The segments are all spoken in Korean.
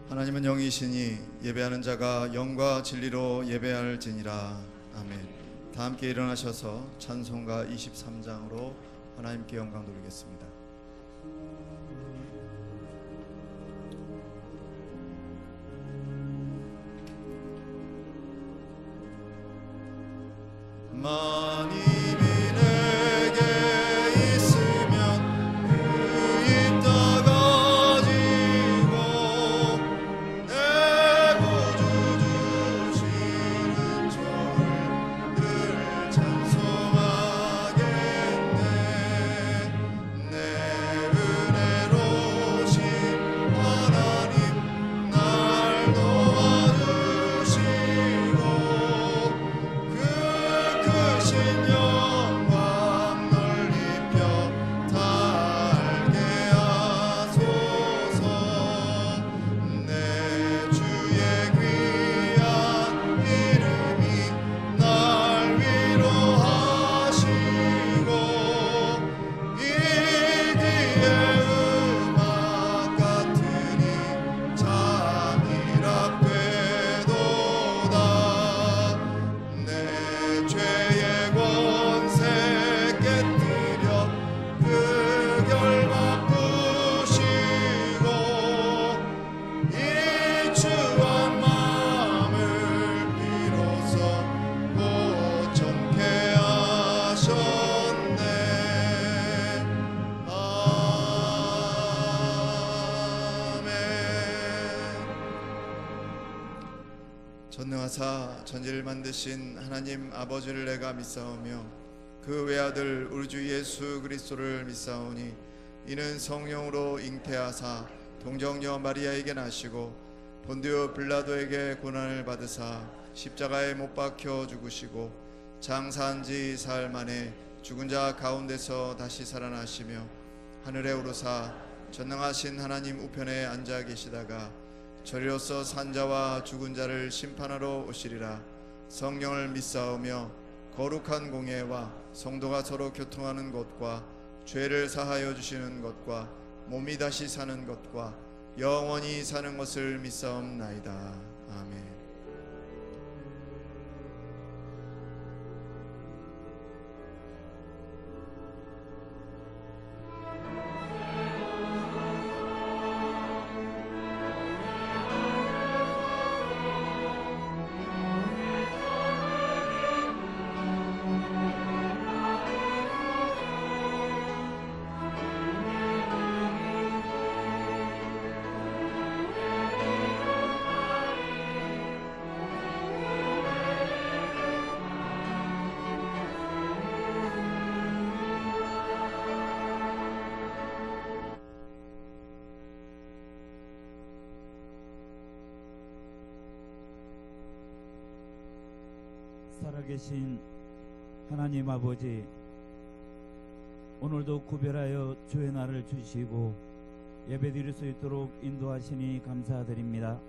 하나님은 영이시니 예배하는 자가 영과 진리로 예배할지니라. 아멘. 다 함께 일어나셔서 찬송가 23장으로 하나님께 영광 돌리겠습니다. 만입이 내게 있으면 그 입 다 가지고 내 구주 주시는 종을 늘 찬송하겠네. 내 은혜로우신 하나님 날 도와주시고 크신 영광 널리 펴 달게 하소서. 내 주의 귀한 이름이 날 위로하시고 이 귀의 음악 같으니 잠이라 되도다. 내 죄의 권세 깨뜨려 그 결 바꾸시고 이 추한 마음을 비로소 고청케 하셨네. 아멘. 전능하사 천지를 만드신 하나님 아버지를 내가 믿사오며 그 외아들 우리 주 예수 그리스도를 믿사오니 이는 성령으로 잉태하사 동정녀 마리아에게 나시고 본디오 빌라도에게 고난을 받으사 십자가에 못 박혀 죽으시고 장사한 지 사흘 만에 죽은 자 가운데서 다시 살아나시며 하늘에 오르사 전능하신 하나님 우편에 앉아 계시다가 저리로서 산자와 죽은 자를 심판하러 오시리라. 성령을 믿사오며 거룩한 공예와 성도가 서로 교통하는 것과 죄를 사하여 주시는 것과 몸이 다시 사는 것과 영원히 사는 것을 믿사옵나이다. 아멘. 살아계신 하나님 아버지, 오늘도 구별하여 주의 날을 주시고 예배드릴 수 있도록 인도하시니 감사드립니다.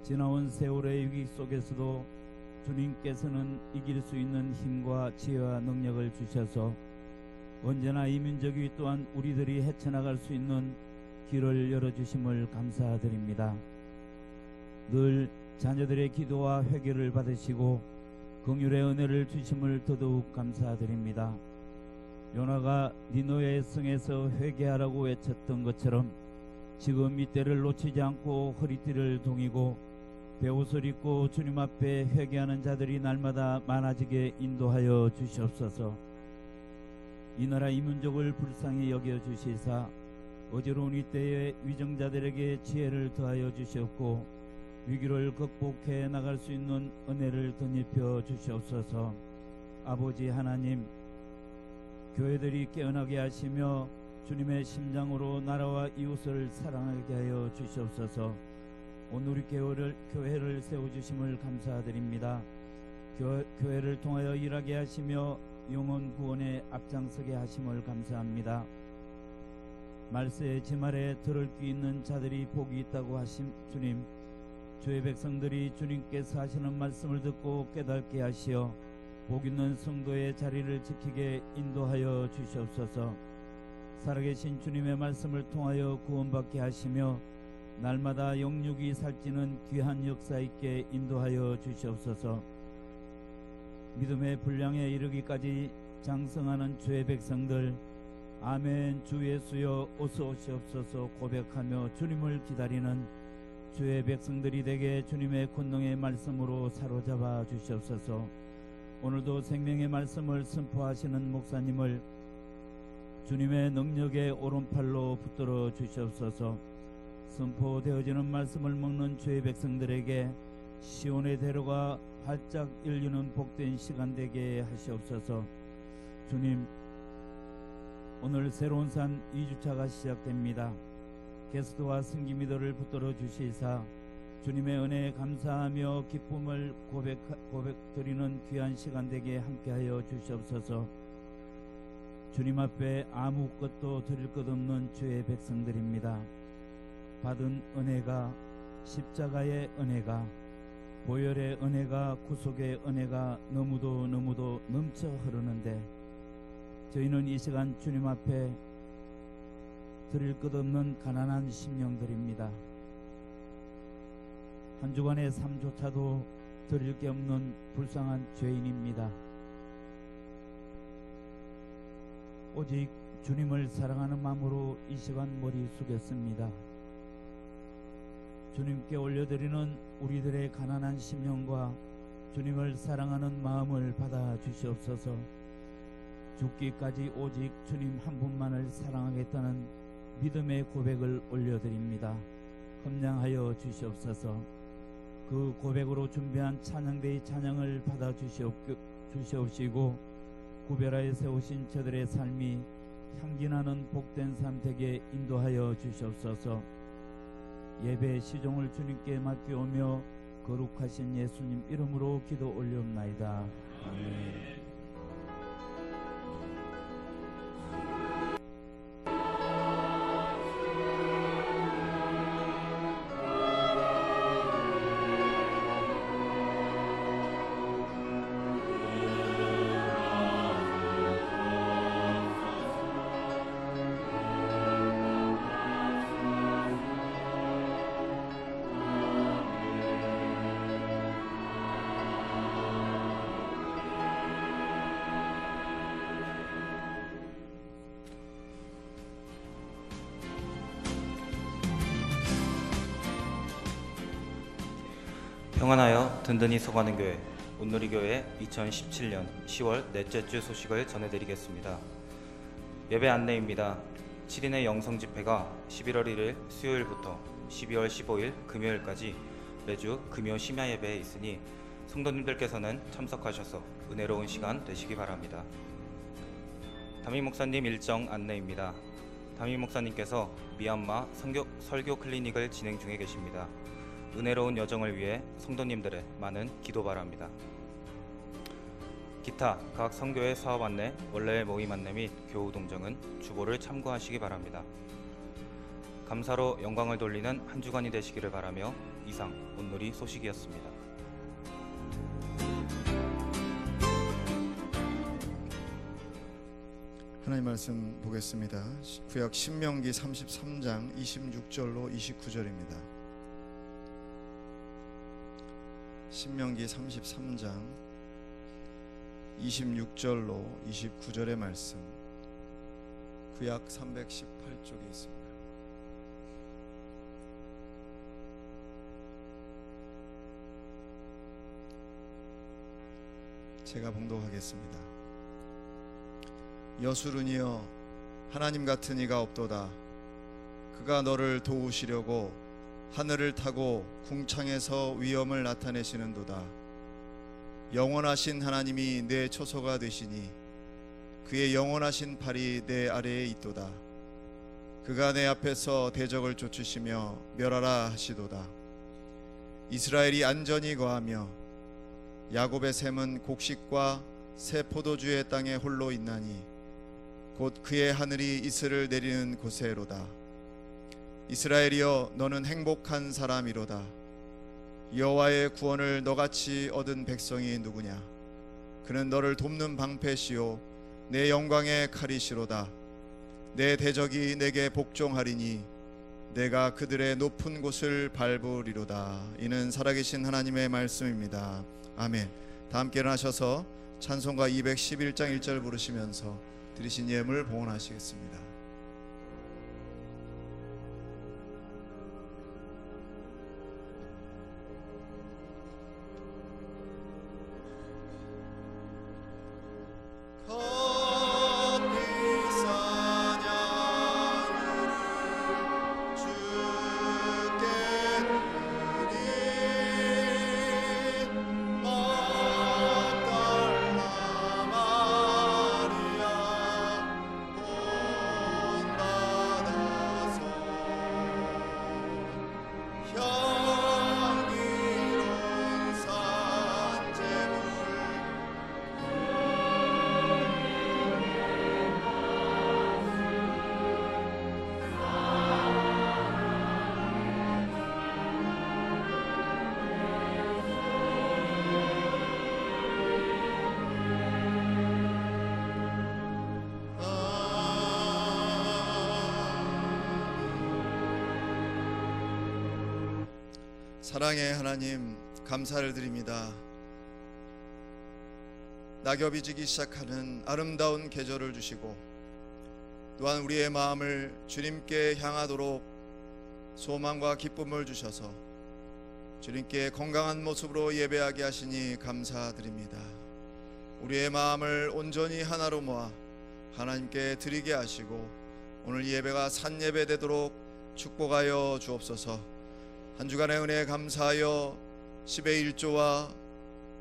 지나온 세월의 위기 속에서도 주님께서는 이길 수 있는 힘과 지혜와 능력을 주셔서 언제나 이 민족이 또한 우리들이 헤쳐나갈 수 있는 길을 열어주심을 감사드립니다. 늘 자녀들의 기도와 회개를 받으시고 긍휼의 은혜를 주심을 더더욱 감사드립니다. 요나가 니느웨의 성에서 회개하라고 외쳤던 것처럼 지금 이때를 놓치지 않고 허리띠를 동이고 베옷을 입고 주님 앞에 회개하는 자들이 날마다 많아지게 인도하여 주시옵소서. 이 나라 이 민족을 불쌍히 여겨주시사 어지러운 이때에 위정자들에게 지혜를 더하여 주시옵고 위기를 극복해 나갈 수 있는 은혜를 덧입혀 주시옵소서. 아버지 하나님, 교회들이 깨어나게 하시며 주님의 심장으로 나라와 이웃을 사랑하게 하여 주시옵소서. 오늘 우리 교회를 세워주심을 감사드립니다. 교회를 통하여 일하게 하시며 영혼 구원에 앞장서게 하심을 감사합니다. 말세의 지말에 들을 귀 있는 자들이 복이 있다고 하신 주님, 주의 백성들이 주님께서 하시는 말씀을 듣고 깨닫게 하시어 복 있는 성도의 자리를 지키게 인도하여 주시옵소서. 살아계신 주님의 말씀을 통하여 구원받게 하시며 날마다 영육이 살찌는 귀한 역사 있게 인도하여 주시옵소서. 믿음의 분량에 이르기까지 장성하는 주의 백성들, 아멘 주 예수여 어서 오시옵소서 고백하며 주님을 기다리는 주의 백성들이 되게 주님의 권능의 말씀으로 사로잡아 주시옵소서. 오늘도 생명의 말씀을 선포하시는 목사님을 주님의 능력의 오른팔로 붙들어 주시옵소서. 선포되어지는 말씀을 먹는 주의 백성들에게 시온의 대로가 활짝 열리는 복된 시간 되게 하시옵소서. 주님, 오늘 새로운 산 2주차가 시작됩니다. 게스트와 승기미도를 붙들어 주시사 주님의 은혜에 감사하며 기쁨을 고백드리는 귀한 시간 되게 함께하여 주시옵소서. 주님 앞에 아무것도 드릴 것 없는 주의 백성들입니다. 받은 은혜가, 십자가의 은혜가, 보혈의 은혜가, 구속의 은혜가 너무도 넘쳐 흐르는데 저희는 이 시간 주님 앞에 드릴 것 없는 가난한 심령들입니다. 한 주간의 삶조차도 드릴 게 없는 불쌍한 죄인입니다. 오직 주님을 사랑하는 마음으로 이 시간 머리 숙였습니다. 주님께 올려드리는 우리들의 가난한 심령과 주님을 사랑하는 마음을 받아 주시옵소서. 죽기까지 오직 주님 한 분만을 사랑하겠다는 믿음의 고백을 올려드립니다. 함량하여 주시옵소서. 그 고백으로 준비한 찬양대의 찬양을 받아 주시옵시고 구별하여 세우신 저들의 삶이 향기나는 복된 삶 되게 인도하여 주시옵소서. 예배 시종을 주님께 맡기오며 거룩하신 예수님 이름으로 기도 올리옵나이다. 아멘. 평안하여 든든히 서가는 교회 온누리교회 2017년 10월 넷째 주 소식을 전해드리겠습니다. 예배 안내입니다. 7인의 영성집회가 11월 1일 수요일부터 12월 15일 금요일까지 매주 금요 심야 예배에 있으니 성도님들께서는 참석하셔서 은혜로운 시간 되시기 바랍니다. 담임 목사님 일정 안내입니다. 담임 목사님께서 미얀마 설교 클리닉을 진행 중에 계십니다. 은혜로운 여정을 위해 성도님들의 많은 기도 바랍니다. 기타 각 선교회 사업 안내, 원래의 모임 안내 및 교우 동정은 주보를 참고하시기 바랍니다. 감사로 영광을 돌리는 한 주간이 되시기를 바라며 이상 온누리 소식이었습니다. 하나님 말씀 보겠습니다. 구약 신명기 33장 26절로 29절입니다. 신명기 33장 26절로 29절의 말씀, 구약 318쪽에 있습니다. 제가 봉독하겠습니다. 여수르니여, 하나님 같은 이가 없도다. 그가 너를 도우시려고 하늘을 타고 궁창에서 위엄을 나타내시는도다. 영원하신 하나님이 내 초소가 되시니 그의 영원하신 팔이 내 아래에 있도다. 그가 내 앞에서 대적을 쫓으시며 멸하라 하시도다. 이스라엘이 안전히 거하며 야곱의 샘은 곡식과 새 포도주의 땅에 홀로 있나니 곧 그의 하늘이 이슬을 내리는 곳에로다. 이스라엘이여, 너는 행복한 사람이로다. 여호와의 구원을 너같이 얻은 백성이 누구냐? 그는 너를 돕는 방패시요 내 영광의 칼이시로다. 내 대적이 내게 복종하리니 내가 그들의 높은 곳을 밟으리로다. 이는 살아계신 하나님의 말씀입니다. 아멘. 다 함께 일어나셔서 찬송가 211장 1절 부르시면서 드리신 예물 봉헌하시겠습니다. 사랑의 하나님, 감사를 드립니다. 낙엽이 지기 시작하는 아름다운 계절을 주시고 또한 우리의 마음을 주님께 향하도록 소망과 기쁨을 주셔서 주님께 건강한 모습으로 예배하게 하시니 감사드립니다. 우리의 마음을 온전히 하나로 모아 하나님께 드리게 하시고 오늘 예배가 산예배 되도록 축복하여 주옵소서. 한 주간의 은혜에 감사하여 10의 1조와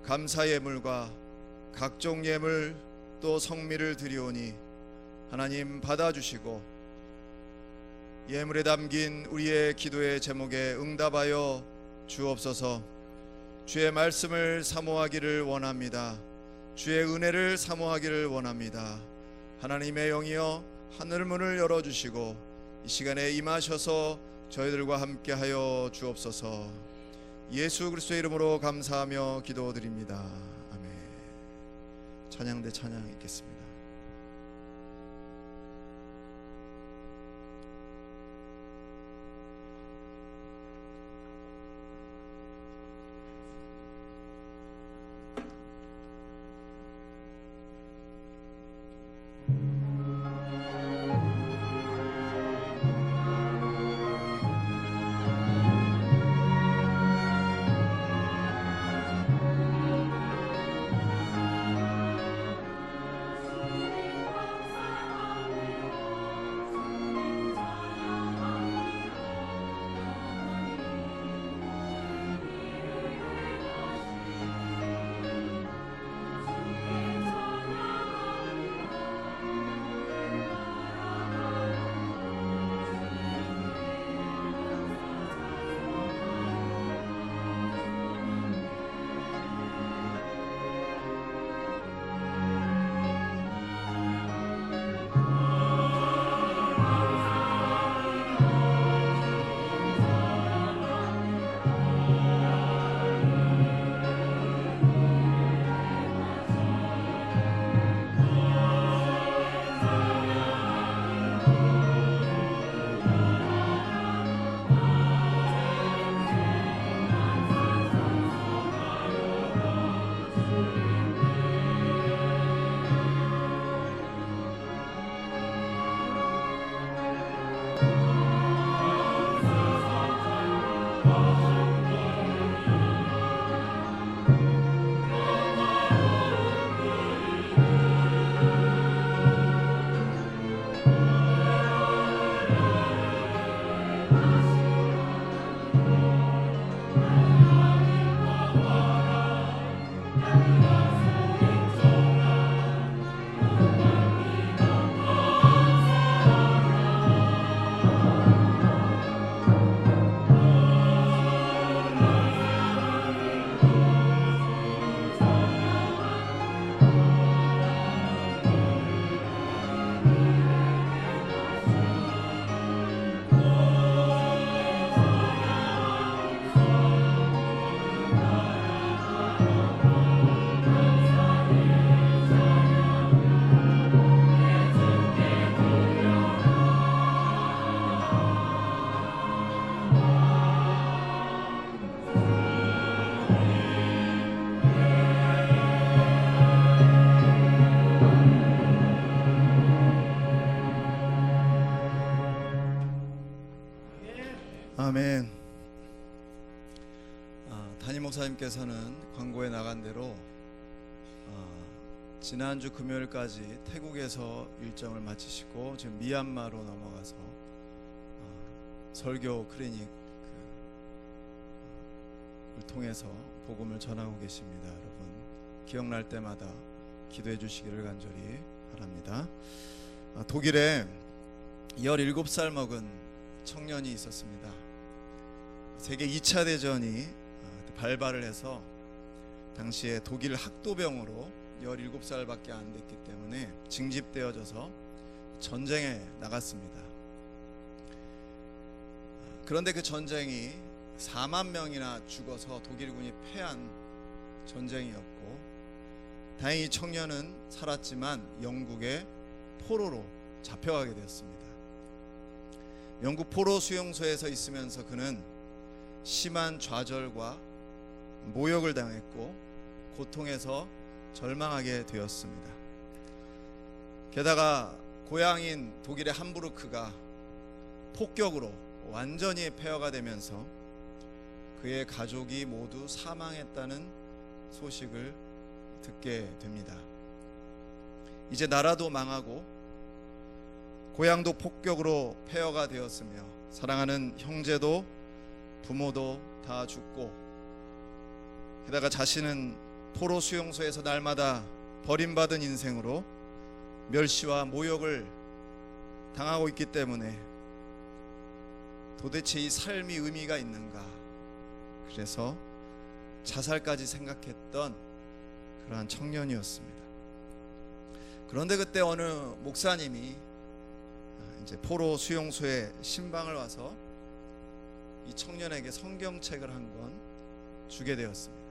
감사 예물과 각종 예물 또 성미를 드리오니 하나님 받아주시고 예물에 담긴 우리의 기도의 제목에 응답하여 주옵소서. 주의 말씀을 사모하기를 원합니다. 주의 은혜를 사모하기를 원합니다. 하나님의 영이여 하늘 문을 열어주시고 이 시간에 임하셔서 저희들과 함께하여 주옵소서. 예수 그리스도의 이름으로 감사하며 기도드립니다. 아멘. 찬양대 찬양 읽겠습니다. 담임 목사님께서는 광고에 나간 대로 지난주 금요일까지 태국에서 일정을 마치시고 지금 미얀마로 넘어가서 설교 클리닉을 통해서 복음을 전하고 계십니다. 여러분 기억날 때마다 기도해 주시기를 간절히 바랍니다. 독일에 17살 먹은 청년이 있었습니다. 세계 2차 대전이 발발을 해서 당시에 독일 학도병으로 17살밖에 안 됐기 때문에 징집되어져서 전쟁에 나갔습니다. 그런데 그 전쟁이 4만 명이나 죽어서 독일군이 패한 전쟁이었고, 다행히 청년은 살았지만 영국의 포로로 잡혀가게 되었습니다. 영국 포로 수용소에서 있으면서 그는 심한 좌절과 모욕을 당했고 고통에서 절망하게 되었습니다. 게다가 고향인 독일의 함부르크가 폭격으로 완전히 폐허가 되면서 그의 가족이 모두 사망했다는 소식을 듣게 됩니다. 이제 나라도 망하고 고향도 폭격으로 폐허가 되었으며 사랑하는 형제도 부모도 다 죽고, 게다가 자신은 포로 수용소에서 날마다 버림받은 인생으로 멸시와 모욕을 당하고 있기 때문에 도대체 이 삶이 의미가 있는가, 그래서 자살까지 생각했던 그러한 청년이었습니다. 그런데 그때 어느 목사님이 이제 포로 수용소에 신방을 와서 이 청년에게 성경책을 한 권 주게 되었습니다.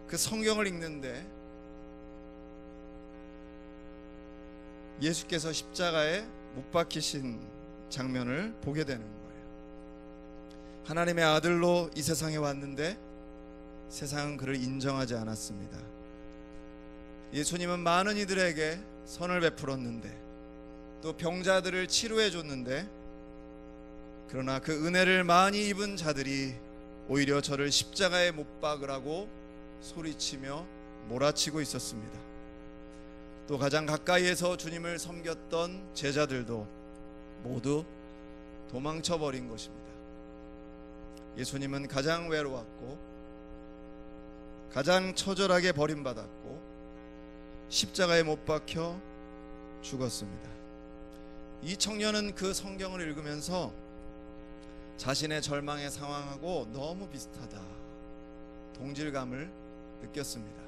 그 성경을 읽는데 예수께서 십자가에 못 박히신 장면을 보게 되는 거예요. 하나님의 아들로 이 세상에 왔는데 세상은 그를 인정하지 않았습니다. 예수님은 많은 이들에게 선을 베풀었는데 또 병자들을 치료해 줬는데, 그러나 그 은혜를 많이 입은 자들이 오히려 저를 십자가에 못 박으라고 소리치며 몰아치고 있었습니다. 또 가장 가까이에서 주님을 섬겼던 제자들도 모두 도망쳐 버린 것입니다. 예수님은 가장 외로웠고 가장 처절하게 버림받았고 십자가에 못 박혀 죽었습니다. 이 청년은 그 성경을 읽으면서 자신의 절망의 상황하고 너무 비슷하다, 동질감을 느꼈습니다.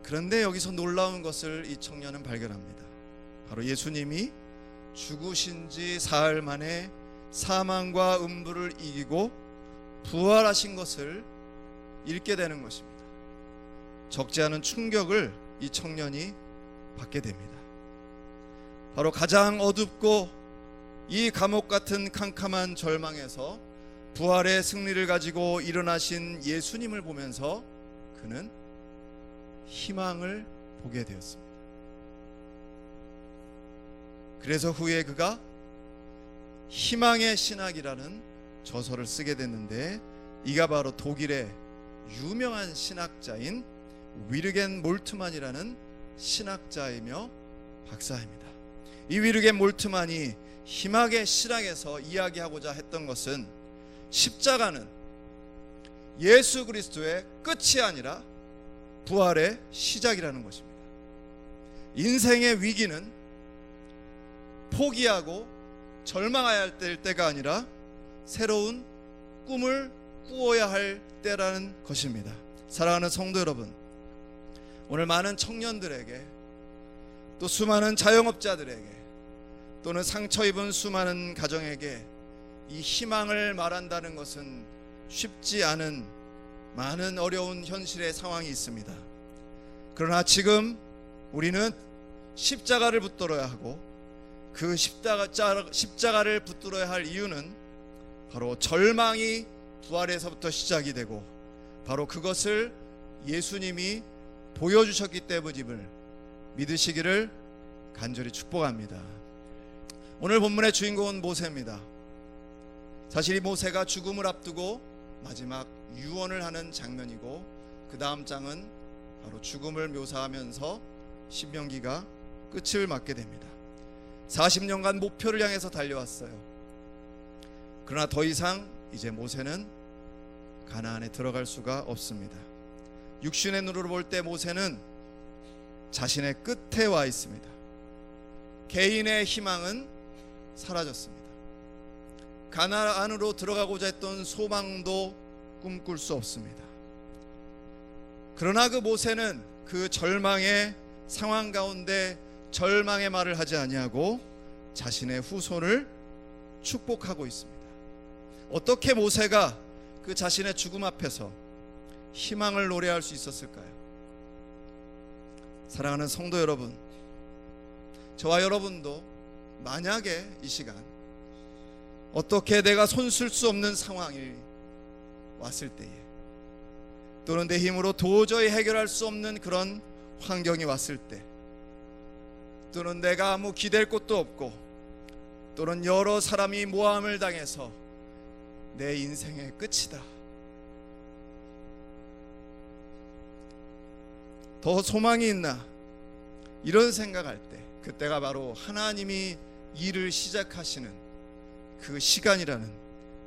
그런데 여기서 놀라운 것을 이 청년은 발견합니다. 바로 예수님이 죽으신 지 사흘 만에 사망과 음부를 이기고 부활하신 것을 읽게 되는 것입니다. 적지 않은 충격을 이 청년이 받게 됩니다. 바로 가장 어둡고 이 감옥 같은 캄캄한 절망에서 부활의 승리를 가지고 일어나신 예수님을 보면서 그는 희망을 보게 되었습니다. 그래서 후에 그가 희망의 신학이라는 저서를 쓰게 됐는데, 이가 바로 독일의 유명한 신학자인 위르겐 몰트만이라는 신학자이며 박사입니다. 이 위르겐 몰트만이 희망의 신학에서 이야기하고자 했던 것은 십자가는 예수 그리스도의 끝이 아니라 부활의 시작이라는 것입니다. 인생의 위기는 포기하고 절망해야 할 때가 아니라 새로운 꿈을 꾸어야 할 때라는 것입니다. 사랑하는 성도 여러분, 오늘 많은 청년들에게 또 수많은 자영업자들에게 또는 상처 입은 수많은 가정에게 이 희망을 말한다는 것은 쉽지 않은 많은 어려운 현실의 상황이 있습니다. 그러나 지금 우리는 십자가를 붙들어야 하고, 그 십자가를 붙들어야 할 이유는 바로 절망이 부활에서부터 시작이 되고, 바로 그것을 예수님이 보여주셨기 때문임을 믿으시기를 간절히 축복합니다. 오늘 본문의 주인공은 모세입니다. 사실 이 모세가 죽음을 앞두고 마지막 유언을 하는 장면이고, 그 다음 장은 바로 죽음을 묘사하면서 신명기가 끝을 맞게 됩니다. 40년간 목표를 향해서 달려왔어요. 그러나 더 이상 이제 모세는 가나안에 들어갈 수가 없습니다. 육신의 눈으로 볼 때 모세는 자신의 끝에 와 있습니다. 개인의 희망은 사라졌습니다. 가나안으로 들어가고자 했던 소망도 꿈꿀 수 없습니다. 그러나 그 모세는 그 절망의 상황 가운데 절망의 말을 하지 아니하고 자신의 후손을 축복하고 있습니다. 어떻게 모세가 그 자신의 죽음 앞에서 희망을 노래할 수 있었을까요? 사랑하는 성도 여러분, 저와 여러분도 만약에 이 시간 어떻게 내가 손쓸 수 없는 상황이 왔을 때에, 또는 내 힘으로 도저히 해결할 수 없는 그런 환경이 왔을 때, 또는 내가 아무 기댈 곳도 없고, 또는 여러 사람이 모함을 당해서 내 인생의 끝이다, 더 소망이 있나, 이런 생각할 때, 그때가 바로 하나님이 일을 시작하시는 그 시간이라는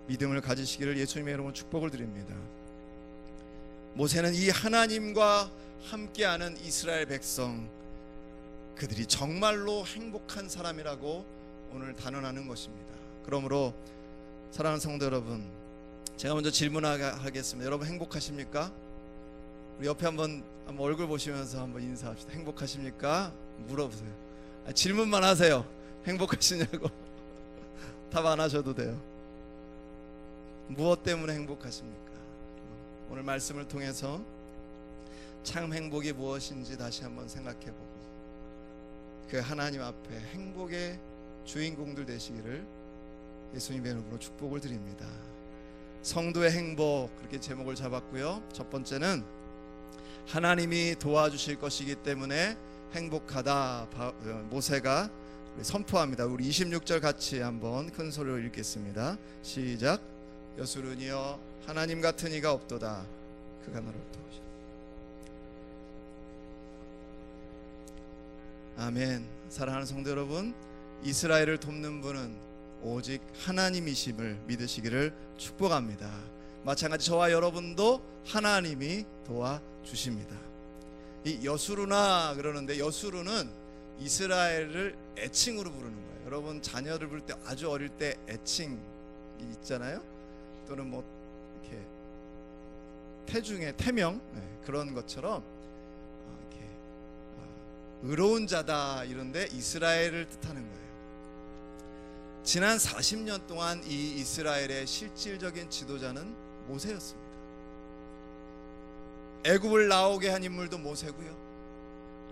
믿음을 가지시기를 예수님의 이름으로 축복을 드립니다. 모세는 이 하나님과 함께하는 이스라엘 백성, 그들이 정말로 행복한 사람이라고 오늘 단언하는 것입니다. 그러므로 사랑하는 성도 여러분, 제가 먼저 질문하겠습니다. 여러분 행복하십니까? 우리 옆에 한번 얼굴 보시면서 한번 인사합시다. 행복하십니까? 물어보세요. 질문만 하세요. 행복하시냐고. 답 안 하셔도 돼요. 무엇 때문에 행복하십니까? 오늘 말씀을 통해서 참 행복이 무엇인지 다시 한번 생각해보고, 그 하나님 앞에 행복의 주인공들 되시기를 예수님의 이름으로 축복을 드립니다. 성도의 행복, 그렇게 제목을 잡았고요. 첫 번째는 하나님이 도와주실 것이기 때문에 행복하다, 모세가 선포합니다. 우리 26절 같이 한번 큰 소리로 읽겠습니다. 시작. 여수르니여 하나님 같은 이가 없도다. 그가 너를 도우시오. 아멘. 사랑하는 성도 여러분, 이스라엘을 돕는 분은 오직 하나님이심을 믿으시기를 축복합니다. 마찬가지 저와 여러분도 하나님이 도와주십니다. 이 여수르나 그러는데, 여수르는 이스라엘을 애칭으로 부르는 거예요. 여러분 자녀를 부를 때 아주 어릴 때 애칭이 있잖아요. 또는 뭐 이렇게 태중의 태명, 그런 것처럼 이렇게 의로운 자다, 이런데 이스라엘을 뜻하는 거예요. 지난 40년 동안 이 이스라엘의 실질적인 지도자는 모세였습니다. 애굽을 나오게 한 인물도 모세고요,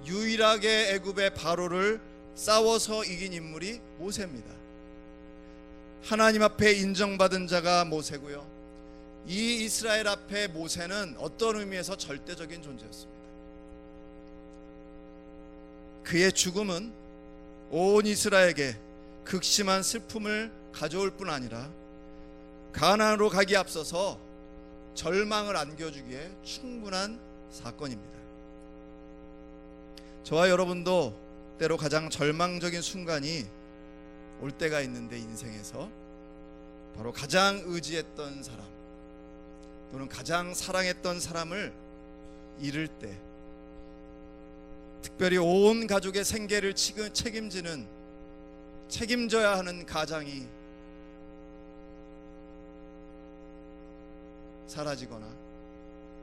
유일하게 애굽의 바로를 싸워서 이긴 인물이 모세입니다. 하나님 앞에 인정받은 자가 모세고요, 이 이스라엘 앞에 모세는 어떤 의미에서 절대적인 존재였습니다. 그의 죽음은 온 이스라엘에게 극심한 슬픔을 가져올 뿐 아니라 가나안으로 가기에 앞서서 절망을 안겨주기에 충분한 사건입니다. 저와 여러분도 때로 가장 절망적인 순간이 올 때가 있는데, 인생에서 바로 가장 의지했던 사람 또는 가장 사랑했던 사람을 잃을 때, 특별히 온 가족의 생계를 책임져야 하는 가장이 사라지거나,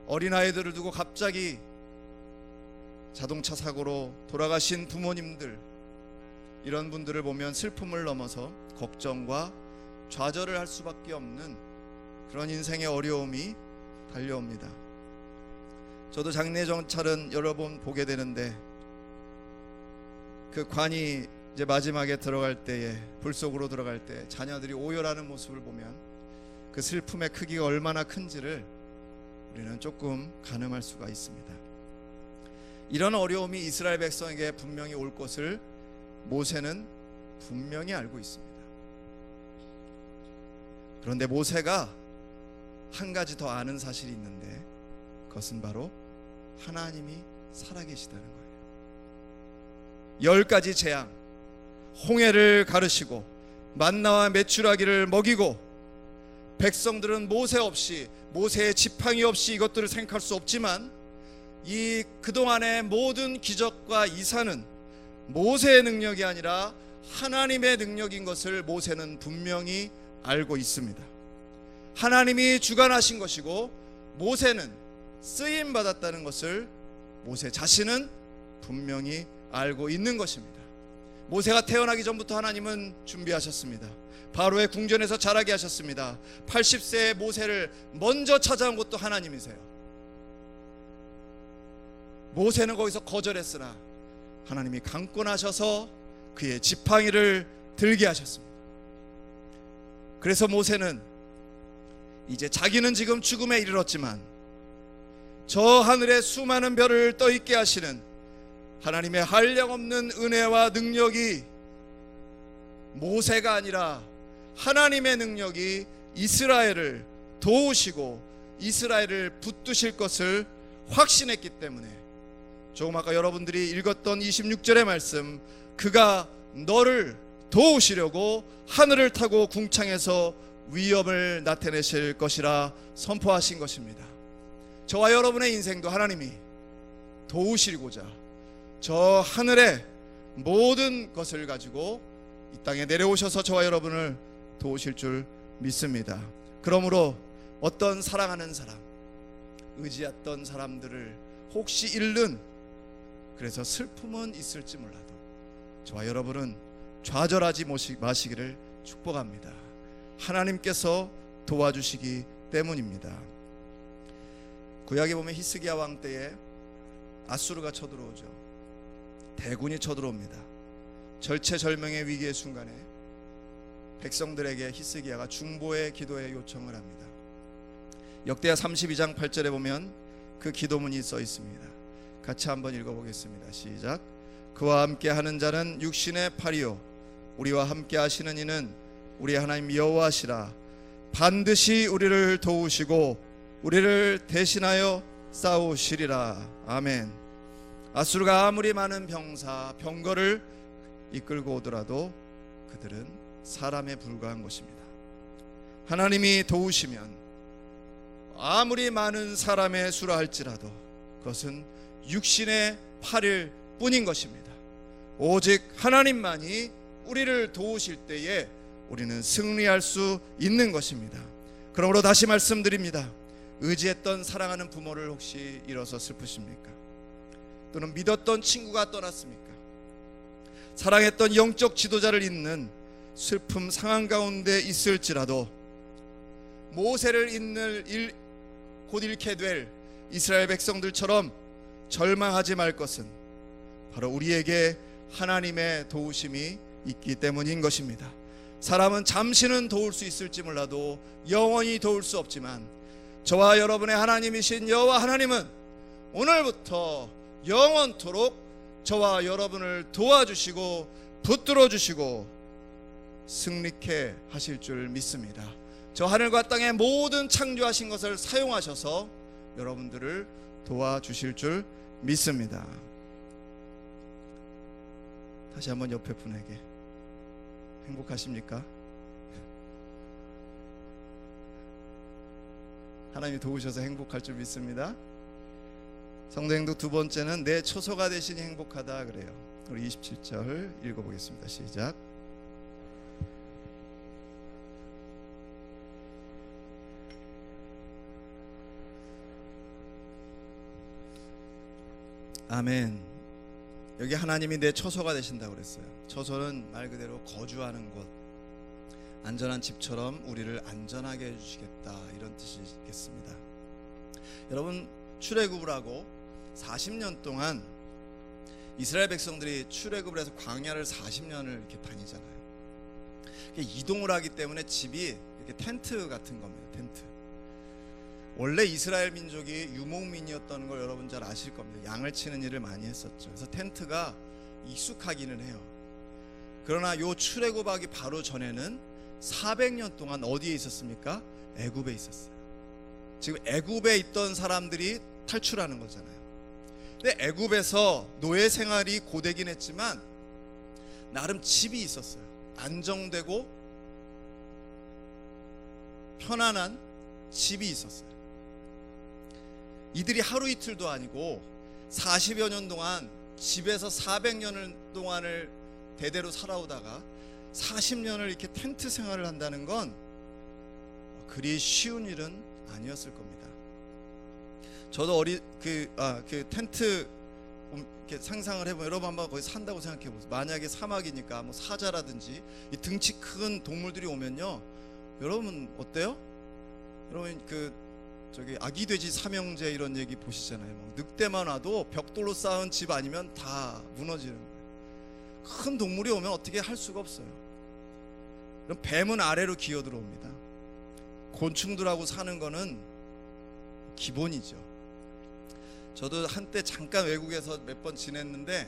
어린아이들을 두고 갑자기 자동차 사고로 돌아가신 부모님들, 이런 분들을 보면 슬픔을 넘어서 걱정과 좌절을 할 수밖에 없는 그런 인생의 어려움이 달려옵니다. 저도 장례 정찰은 여러 번 보게 되는데, 그 관이 이제 마지막에 들어갈 때에, 불 속으로 들어갈 때 자녀들이 오열하는 모습을 보면 그 슬픔의 크기가 얼마나 큰지를 우리는 조금 가늠할 수가 있습니다. 이런 어려움이 이스라엘 백성에게 분명히 올 것을 모세는 분명히 알고 있습니다. 그런데 모세가 한 가지 더 아는 사실이 있는데, 그것은 바로 하나님이 살아계시다는 거예요. 10가지 재앙, 홍해를 가르시고 만나와 메추라기를 먹이고, 백성들은 모세 없이, 모세의 지팡이 없이 이것들을 생각할 수 없지만, 이 그동안의 모든 기적과 이사는 모세의 능력이 아니라 하나님의 능력인 것을 모세는 분명히 알고 있습니다. 하나님이 주관하신 것이고 모세는 쓰임 받았다는 것을 모세 자신은 분명히 알고 있는 것입니다. 모세가 태어나기 전부터 하나님은 준비하셨습니다. 바로의 궁전에서 자라게 하셨습니다. 80세의 모세를 먼저 찾아온 것도 하나님이세요. 모세는 거기서 거절했으나 하나님이 강권하셔서 그의 지팡이를 들게 하셨습니다. 그래서 모세는 이제 자기는 지금 죽음에 이르렀지만 저 하늘에 수많은 별을 떠있게 하시는 하나님의 한량없는 은혜와 능력이, 모세가 아니라 하나님의 능력이 이스라엘을 도우시고 이스라엘을 붙드실 것을 확신했기 때문에, 조금 아까 여러분들이 읽었던 26절의 말씀, 그가 너를 도우시려고 하늘을 타고 궁창에서 위엄을 나타내실 것이라 선포하신 것입니다. 저와 여러분의 인생도 하나님이 도우시고자 저 하늘의 모든 것을 가지고 이 땅에 내려오셔서 저와 여러분을 도우실 줄 믿습니다. 그러므로 어떤 사랑하는 사람, 의지했던 사람들을 혹시 잃는, 그래서 슬픔은 있을지 몰라도 저와 여러분은 좌절하지 마시기를 축복합니다. 하나님께서 도와주시기 때문입니다. 구약에 보면 히스기야 왕 때에 아수르가 쳐들어오죠. 대군이 쳐들어옵니다. 절체절명의 위기의 순간에 백성들에게 히스기야가 중보의 기도의 요청을 합니다. 역대하 32장 8절에 보면 그 기도문이 써 있습니다. 같이 한번 읽어보겠습니다. 시작. 그와 함께 하는 자는 육신의 팔이요 우리와 함께 하시는 이는 우리 하나님 여호와시라. 반드시 우리를 도우시고 우리를 대신하여 싸우시리라. 아멘. 아수르가 아무리 많은 병사, 병거를 이끌고 오더라도 그들은 사람에 불과한 것입니다. 하나님이 도우시면 아무리 많은 사람의 수라 할지라도 그것은 육신의 팔일 뿐인 것입니다. 오직 하나님만이 우리를 도우실 때에 우리는 승리할 수 있는 것입니다. 그러므로 다시 말씀드립니다. 의지했던 사랑하는 부모를 혹시 잃어서 슬프십니까? 또는 믿었던 친구가 떠났습니까? 사랑했던 영적 지도자를 잊는 슬픔 상황 가운데 있을지라도 모세를 곧 잃게 될 이스라엘 백성들처럼 절망하지 말 것은 바로 우리에게 하나님의 도우심이 있기 때문인 것입니다. 사람은 잠시는 도울 수 있을지 몰라도 영원히 도울 수 없지만 저와 여러분의 하나님이신 여호와 하나님은 오늘부터 영원토록 저와 여러분을 도와주시고 붙들어 주시고 승리케 하실 줄 믿습니다. 저 하늘과 땅의 모든 창조하신 것을 사용하셔서 여러분들을 도와주실 줄 믿습니다. 다시 한번 옆에 분에게, 행복하십니까? 하나님이 도우셔서 행복할 줄 믿습니다. 성도행동 두 번째는 내 처소가 되시니 행복하다 그래요. 우리 27절 읽어보겠습니다. 시작. 아멘. 여기 하나님이 내 처소가 되신다고 그랬어요. 처소는 말 그대로 거주하는 곳, 안전한 집처럼 우리를 안전하게 해주시겠다, 이런 뜻이겠습니다. 여러분, 출애굽을 하고 40년 동안 이스라엘 백성들이 출애굽을 해서 광야를 40년을 이렇게 다니잖아요. 이동을 하기 때문에 집이 이렇게 텐트 같은 겁니다. 텐트. 원래 이스라엘 민족이 유목민이었다는 걸 여러분 잘 아실 겁니다. 양을 치는 일을 많이 했었죠. 그래서 텐트가 익숙하기는 해요. 그러나 요 출애굽하기 바로 전에는 400년 동안 어디에 있었습니까? 애굽에 있었어요. 지금 애굽에 있던 사람들이 탈출하는 거잖아요. 근데 애굽에서 노예 생활이 고되긴 했지만 나름 집이 있었어요. 안정되고 편안한 집이 있었어요. 이들이 하루 이틀도 아니고 40여 년 동안 집에서 400년 동안을 대대로 살아오다가 40년을 이렇게 텐트 생활을 한다는 건 그리 쉬운 일은 아니었을 겁니다. 저도 그 텐트 이렇게 상상을 해보면, 여러분 한번 거기 산다고 생각해 보세요. 만약에 사막이니까 뭐 사자라든지 이 등치 큰 동물들이 오면요, 여러분 어때요? 여러분 저기 아기 돼지 삼형제 이런 얘기 보시잖아요. 뭐 늑대만 와도 벽돌로 쌓은 집 아니면 다 무너지는 거예요. 큰 동물이 오면 어떻게 할 수가 없어요. 그럼 뱀은 아래로 기어 들어옵니다. 곤충들하고 사는 거는 기본이죠. 저도 한때 잠깐 외국에서 몇 번 지냈는데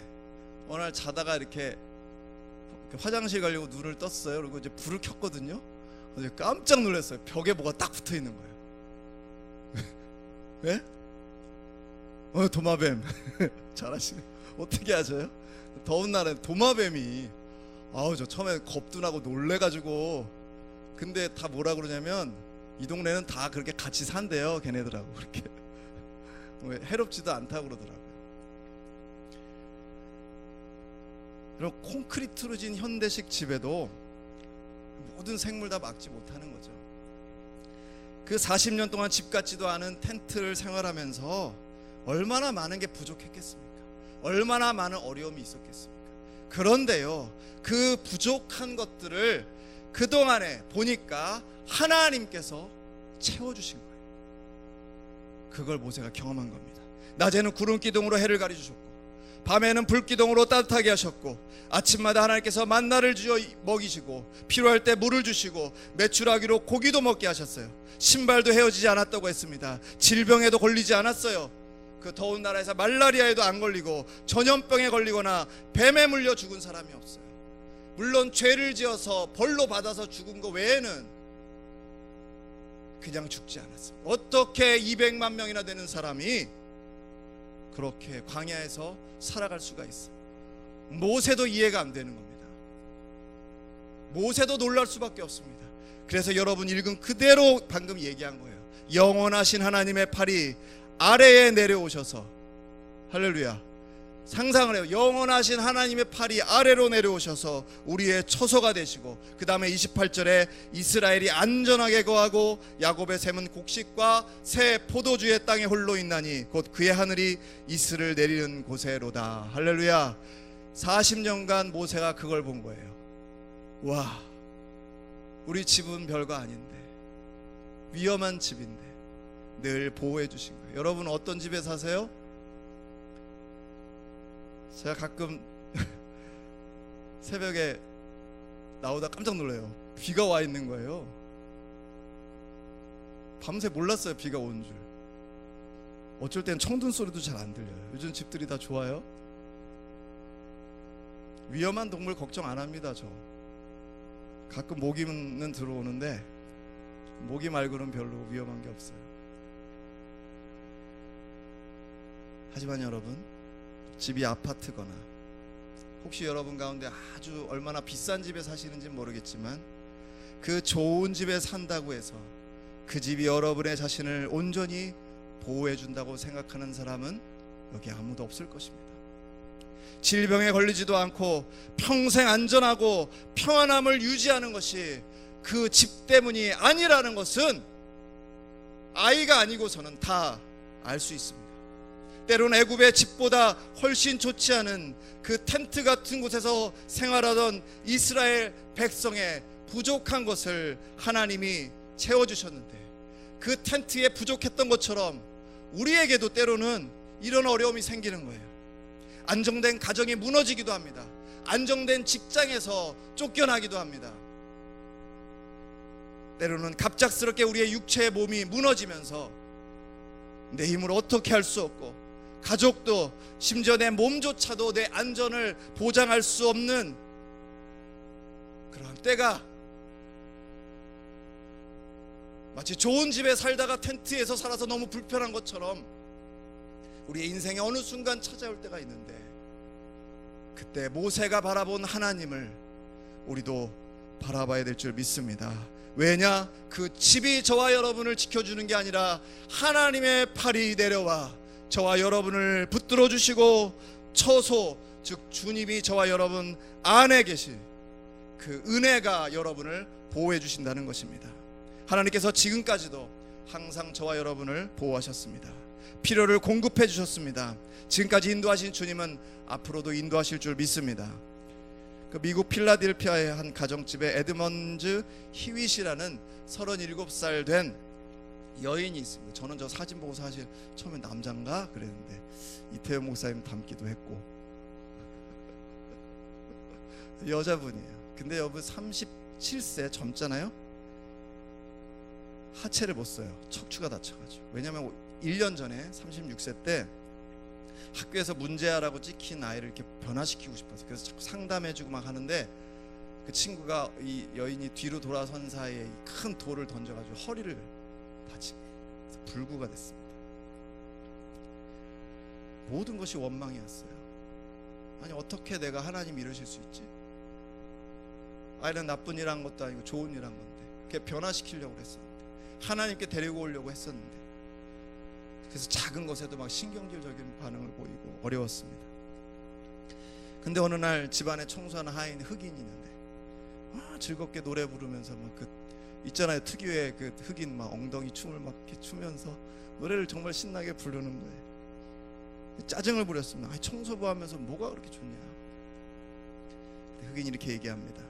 어느 날 자다가 이렇게 화장실 가려고 눈을 떴어요. 그리고 이제 불을 켰거든요. 깜짝 놀랐어요. 벽에 뭐가 딱 붙어 있는 거예요. 왜? 도마뱀. 잘하시네. 어떻게 아셔요? 더운 날에 도마뱀이, 저 처음에 겁도 나고 놀래가지고, 근데 다 뭐라 그러냐면 이 동네는 다 그렇게 같이 산대요, 걔네들하고. 그렇게 해롭지도 않다고 그러더라고요. 그럼 콘크리트로 진 현대식 집에도 모든 생물 다 막지 못하는 거죠. 그 40년 동안 집 같지도 않은 텐트를 생활하면서 얼마나 많은 게 부족했겠습니까? 얼마나 많은 어려움이 있었겠습니까? 그런데요, 그 부족한 것들을 그동안에 보니까 하나님께서 채워주신 거예요. 그걸 모세가 경험한 겁니다. 낮에는 구름 기둥으로 해를 가려주셨고, 밤에는 불 기둥으로 따뜻하게 하셨고, 아침마다 하나님께서 만나를 주어 먹이시고, 필요할 때 물을 주시고, 메추라기로 고기도 먹게 하셨어요. 신발도 헤어지지 않았다고 했습니다. 질병에도 걸리지 않았어요. 그 더운 나라에서 말라리아에도 안 걸리고, 전염병에 걸리거나 뱀에 물려 죽은 사람이 없어요. 물론 죄를 지어서 벌로 받아서 죽은 거 외에는 그냥 죽지 않았습니다. 어떻게 200만 명이나 되는 사람이 그렇게 광야에서 살아갈 수가 있어요? 모세도 이해가 안 되는 겁니다. 모세도 놀랄 수밖에 없습니다. 그래서 여러분 읽은 그대로 방금 얘기한 거예요. 영원하신 하나님의 팔이 아래에 내려오셔서, 할렐루야, 상상을 해요. 영원하신 하나님의 팔이 아래로 내려오셔서 우리의 처소가 되시고, 그 다음에 28절에 이스라엘이 안전하게 거하고 야곱의 샘은 곡식과 새 포도주의 땅에 홀로 있나니 곧 그의 하늘이 이슬을 내리는 곳에로다. 할렐루야. 40년간 모세가 그걸 본 거예요. 와, 우리 집은 별거 아닌데, 위험한 집인데 늘 보호해 주신 거예요. 여러분 어떤 집에 사세요? 제가 가끔 새벽에 나오다 깜짝 놀라요. 비가 와 있는 거예요. 밤새 몰랐어요, 비가 온 줄. 어쩔 땐 청둔 소리도 잘 안 들려요. 요즘 집들이 다 좋아요. 위험한 동물 걱정 안 합니다. 저 가끔 모기는 들어오는데 모기 말고는 별로 위험한 게 없어요. 하지만 여러분, 집이 아파트거나 혹시 여러분 가운데 아주 얼마나 비싼 집에 사시는지 모르겠지만, 그 좋은 집에 산다고 해서 그 집이 여러분의 자신을 온전히 보호해 준다고 생각하는 사람은 여기 아무도 없을 것입니다. 질병에 걸리지도 않고 평생 안전하고 평안함을 유지하는 것이 그 집 때문이 아니라는 것은 아이가 아니고서는 다 알 수 있습니다. 때로는 애굽의 집보다 훨씬 좋지 않은 그 텐트 같은 곳에서 생활하던 이스라엘 백성의 부족한 것을 하나님이 채워주셨는데, 그 텐트에 부족했던 것처럼 우리에게도 때로는 이런 어려움이 생기는 거예요. 안정된 가정이 무너지기도 합니다. 안정된 직장에서 쫓겨나기도 합니다. 때로는 갑작스럽게 우리의 육체의 몸이 무너지면서 내 힘으로 어떻게 할 수 없고, 가족도 심지어 내 몸조차도 내 안전을 보장할 수 없는 그런 때가 마치 좋은 집에 살다가 텐트에서 살아서 너무 불편한 것처럼 우리의 인생의 어느 순간 찾아올 때가 있는데, 그때 모세가 바라본 하나님을 우리도 바라봐야 될 줄 믿습니다. 왜냐? 그 집이 저와 여러분을 지켜주는 게 아니라 하나님의 팔이 내려와 저와 여러분을 붙들어 주시고 처소, 즉 주님이 저와 여러분 안에 계신 그 은혜가 여러분을 보호해 주신다는 것입니다. 하나님께서 지금까지도 항상 저와 여러분을 보호하셨습니다. 필요를 공급해 주셨습니다. 지금까지 인도하신 주님은 앞으로도 인도하실 줄 믿습니다. 그 미국 필라델피아의 한 가정집에 에드먼즈 히윗이라는 37살 된 여인이 있습니다. 저는 저 사진 보고 사실 처음에 남잔가 그랬는데 이태원 목사님 닮기도 했고 여자분이에요. 근데 여러분 37세 젊잖아요. 하체를 못 써요. 척추가 다쳐가지고. 왜냐면 1년 전에 36세 때 학교에서 문제아라고 찍힌 아이를 이렇게 변화시키고 싶어서, 그래서 자꾸 상담해주고 막 하는데 그 친구가 이 여인이 뒤로 돌아선 사이에 큰 돌을 던져가지고 허리를 다치게, 그래서 불구가 됐습니다. 모든 것이 원망이었어요. 아니 어떻게 내가 하나님 이러실 수 있지? 아이는 나쁜 일 한 것도 아니고 좋은 일 한 건데 그렇게 변화시키려고 했었는데, 하나님께 데리고 오려고 했었는데, 그래서 작은 것에도 막 신경질적인 반응을 보이고 어려웠습니다. 근데 어느 날 집안에 청소하는 하인 흑인이 있는데 즐겁게 노래 부르면서 막 그 있잖아요, 특유의 그 흑인 막 엉덩이 춤을 막 이렇게 추면서 노래를 정말 신나게 부르는 거예요. 짜증을 부렸습니다. 아니, 청소부 하면서 뭐가 그렇게 좋냐. 흑인이 이렇게 얘기합니다.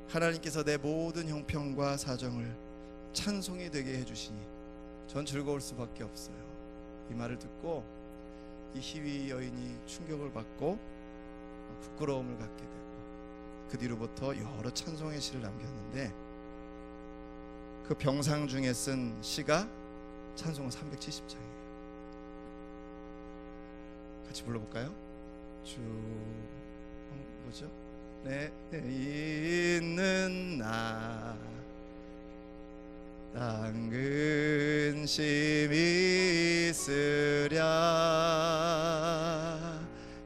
하나님께서 내 모든 형편과 사정을 찬송이 되게 해주시니 전 즐거울 수밖에 없어요. 이 말을 듣고 이 희위 여인이 충격을 받고 부끄러움을 갖게 되고, 그 뒤로부터 여러 찬송의 시를 남겼는데 그 병상 중에 쓴 시가 찬송은 370장이에요. 같이 불러볼까요? 주 뭐죠? 내 있는 나 땅 근심 있으랴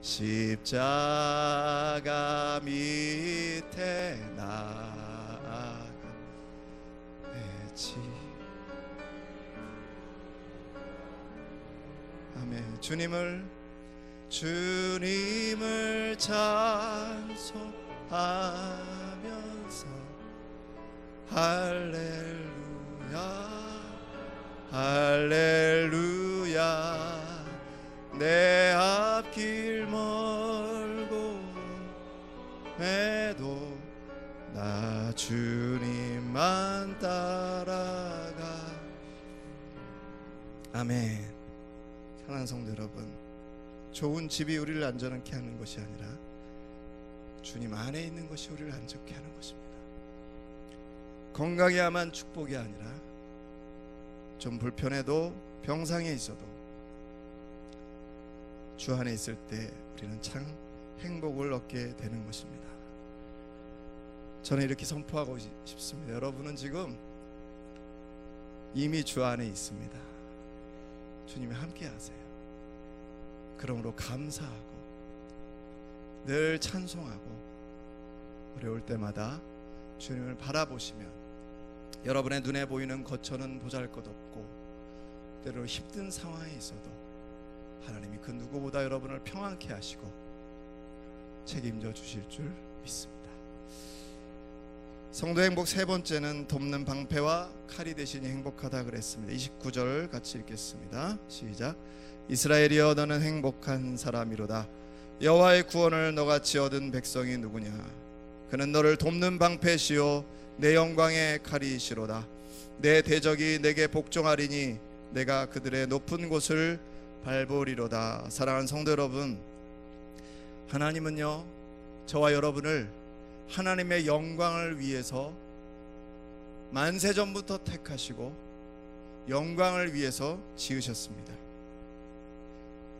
십자가 밑에 나아가 매치. 아멘. 주님을 찬송하면서 할렐루야 할렐루야. 내 앞길 멀고 해도 나 주님만 따라가. 아멘. 사랑하는 성도 여러분, 좋은 집이 우리를 안전하게 하는 것이 아니라 주님 안에 있는 것이 우리를 안전케 하는 것입니다. 건강해야만 축복이 아니라 좀 불편해도 병상에 있어도 주 안에 있을 때 우리는 참 행복을 얻게 되는 것입니다. 저는 이렇게 선포하고 싶습니다. 여러분은 지금 이미 주 안에 있습니다. 주님이 함께 하세요. 그러므로 감사하고 늘 찬송하고 어려울 때마다 주님을 바라보시면 여러분의 눈에 보이는 거처는 보잘것없고 때로 힘든 상황에 있어도 하나님이 그 누구보다 여러분을 평안케 하시고 책임져 주실 줄 믿습니다. 성도 행복 세 번째는 돕는 방패와 칼이 되시니 행복하다 그랬습니다. 29절 같이 읽겠습니다. 시작. 이스라엘이여 너는 행복한 사람이로다. 여호와의 구원을 너같이 얻은 백성이 누구냐. 그는 너를 돕는 방패시요 내 영광의 칼이시로다. 내 대적이 내게 복종하리니 내가 그들의 높은 곳을 밟으리로다. 사랑하는 성도 여러분, 하나님은요 저와 여러분을 하나님의 영광을 위해서 만세전부터 택하시고 영광을 위해서 지으셨습니다.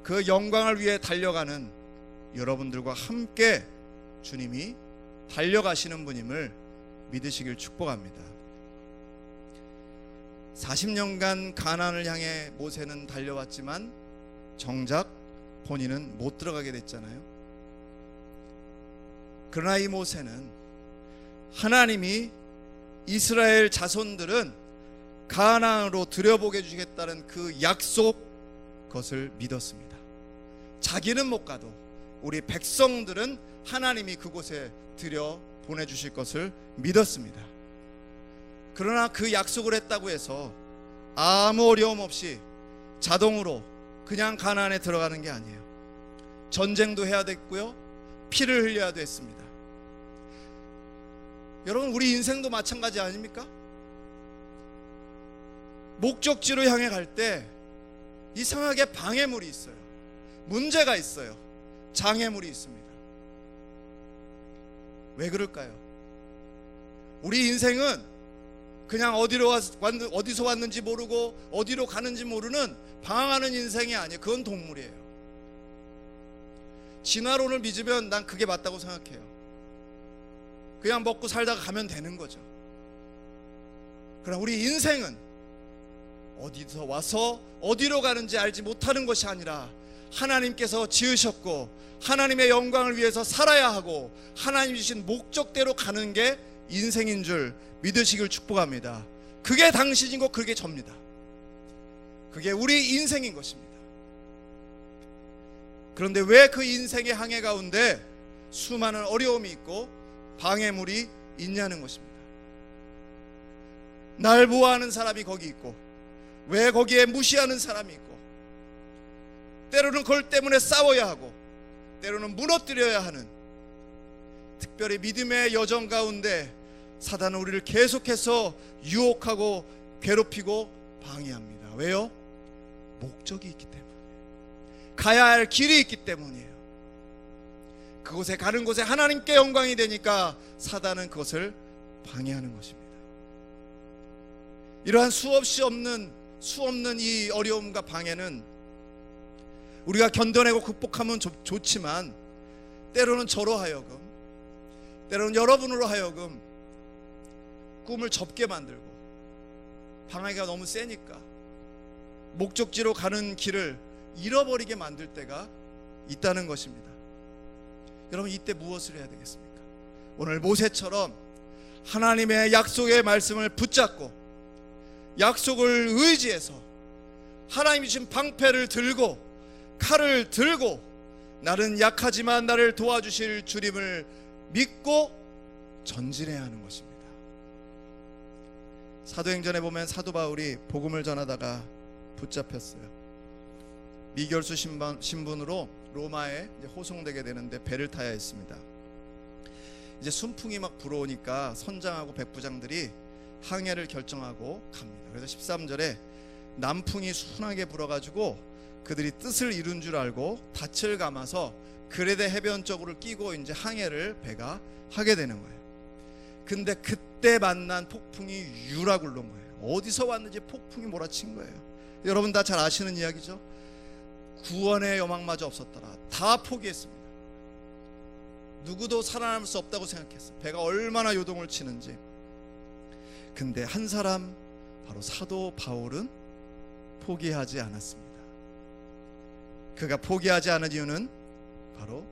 그 영광을 위해 달려가는 여러분들과 함께 주님이 달려가시는 분임을 믿으시길 축복합니다. 40년간 가나안을 향해 모세는 달려왔지만 정작 본인은 못 들어가게 됐잖아요. 그러나 이 모세는 하나님이 이스라엘 자손들은 가나안으로 들여보게 주겠다는 그 약속, 그것을 믿었습니다. 자기는 못 가도 우리 백성들은 하나님이 그곳에 들여 보내주실 것을 믿었습니다. 그러나 그 약속을 했다고 해서 아무 어려움 없이 자동으로 그냥 가나안에 들어가는 게 아니에요. 전쟁도 해야 됐고요, 피를 흘려야 됐습니다. 여러분, 우리 인생도 마찬가지 아닙니까? 목적지로 향해 갈 때 이상하게 방해물이 있어요. 문제가 있어요. 장애물이 있습니다. 왜 그럴까요? 우리 인생은 그냥 어디서 왔는지 모르고 어디로 가는지 모르는 방황하는 인생이 아니에요. 그건 동물이에요. 진화론을 믿으면 난 그게 맞다고 생각해요. 그냥 먹고 살다가 가면 되는 거죠. 그러나 우리 인생은 어디서 와서 어디로 가는지 알지 못하는 것이 아니라 하나님께서 지으셨고 하나님의 영광을 위해서 살아야 하고 하나님이 주신 목적대로 가는 게 인생인 줄 믿으시길 축복합니다. 그게 당신이고 그게 접니다. 그게 우리 인생인 것입니다. 그런데 왜 그 인생의 항해 가운데 수많은 어려움이 있고 방해물이 있냐는 것입니다. 날 보호하는 사람이 거기 있고 왜 거기에 무시하는 사람이 있고 때로는 그걸 때문에 싸워야 하고 때로는 무너뜨려야 하는, 특별히 믿음의 여정 가운데 사단은 우리를 계속해서 유혹하고 괴롭히고 방해합니다. 왜요? 목적이 있기 때문에, 가야 할 길이 있기 때문이에요. 그곳에 가는 곳에 하나님께 영광이 되니까 사단은 그것을 방해하는 것입니다. 이러한 수 없는 이 어려움과 방해는 우리가 견뎌내고 극복하면 좋지만 때로는 저로 하여금, 때로는 여러분으로 하여금 꿈을 접게 만들고 방해가 너무 세니까 목적지로 가는 길을 잃어버리게 만들 때가 있다는 것입니다. 여러분, 이때 무엇을 해야 되겠습니까? 오늘 모세처럼 하나님의 약속의 말씀을 붙잡고 약속을 의지해서 하나님이 주신 방패를 들고 칼을 들고 나는 약하지만 나를 도와주실 주님을 믿고 전진해야 하는 것입니다. 사도행전에 보면 사도 바울이 복음을 전하다가 붙잡혔어요. 미결수 신분으로 로마에 호송되게 되는데 배를 타야 했습니다. 이제 순풍이 막 불어오니까 선장하고 백부장들이 항해를 결정하고 갑니다. 그래서 13절에 남풍이 순하게 불어가지고 그들이 뜻을 이룬 줄 알고 닻을 감아서 그레데 해변 쪽으로 끼고 이제 항해를 배가 하게 되는 거예요. 근데 그때 만난 폭풍이 유라굴론 거예요. 어디서 왔는지 폭풍이 몰아친 거예요. 여러분 다 잘 아시는 이야기죠. 구원의 여망마저 없었더라. 다 포기했습니다. 누구도 살아남을 수 없다고 생각했어요. 배가 얼마나 요동을 치는지. 근데 한 사람, 바로 사도 바울은 포기하지 않았습니다. 그가 포기하지 않은 이유는 바로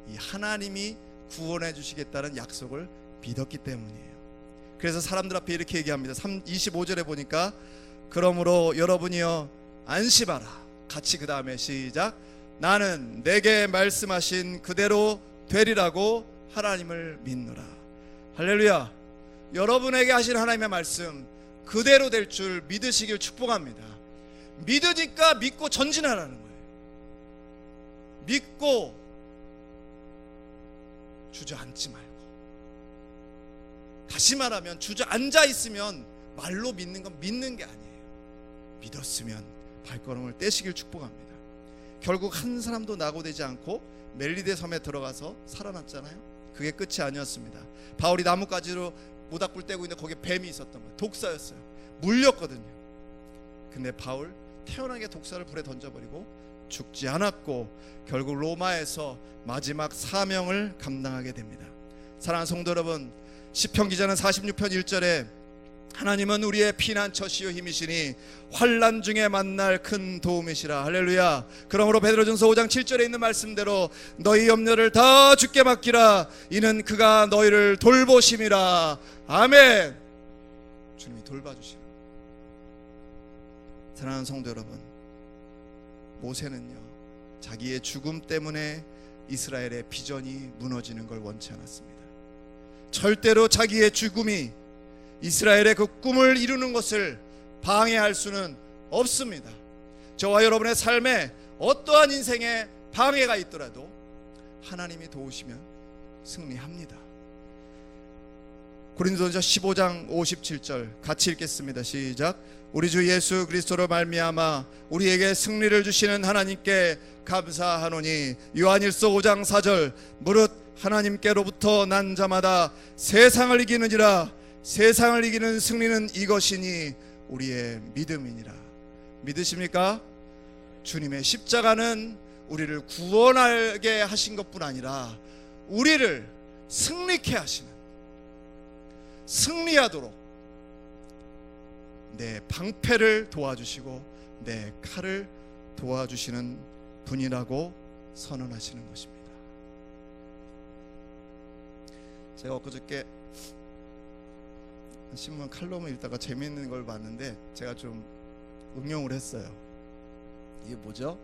이 하나님이 구원해 주시겠다는 약속을 믿었기 때문이에요. 그래서 사람들 앞에 이렇게 얘기합니다. 25절에 보니까 그러므로 여러분이여 안심하라. 같이 그 다음에 시작. 나는 내게 말씀하신 그대로 되리라고 하나님을 믿노라. 할렐루야. 여러분에게 하신 하나님의 말씀 그대로 될 줄 믿으시길 축복합니다. 믿으니까 믿고 전진하라는 거예요. 믿고 주저앉지 말고. 다시 말하면 주저앉아 있으면 말로 믿는 건 믿는 게 아니에요. 믿었으면 발걸음을 떼시길 축복합니다. 결국 한 사람도 낙오되지 않고 멜리데 섬에 들어가서 살아났잖아요. 그게 끝이 아니었습니다. 바울이 나뭇가지로 모닥불 떼고 있는데 거기에 뱀이 있었던 거예요. 독사였어요. 물렸거든요. 근데 바울 태연하게 독사를 불에 던져버리고 죽지 않았고 결국 로마에서 마지막 사명을 감당하게 됩니다. 사랑하는 성도 여러분, 시편 기자는 46편 1절에 하나님은 우리의 피난처시요 힘이시니 환난 중에 만날 큰 도움이시라. 할렐루야. 그러므로 베드로전서 5장 7절에 있는 말씀대로 너희 염려를 다 주께 맡기라. 이는 그가 너희를 돌보심이라. 아멘. 주님이 돌봐주시라. 사랑하는 성도 여러분, 모세는요, 자기의 죽음 때문에 이스라엘의 비전이 무너지는 걸 원치 않았습니다. 절대로 자기의 죽음이 이스라엘의 그 꿈을 이루는 것을 방해할 수는 없습니다. 저와 여러분의 삶에 어떠한 인생에 방해가 있더라도 하나님이 도우시면 승리합니다. 고린도전서 15장 57절 같이 읽겠습니다. 시작. 우리 주 예수 그리스도로 말미암아 우리에게 승리를 주시는 하나님께 감사하노니. 요한일서 5장 4절 무릇 하나님께로부터 난 자마다 세상을 이기느니라. 세상을 이기는 승리는 이것이니 우리의 믿음이니라. 믿으십니까? 주님의 십자가는 우리를 구원하게 하신 것뿐 아니라 우리를 승리케 하시는, 승리하도록 내 방패를 도와주시고 내 칼을 도와주시는 분이라고 선언하시는 것입니다. 제가 엊그저께 신문 칼럼을 읽다가 재미있는 걸 봤는데 제가 좀 응용을 했어요. 이게 뭐죠?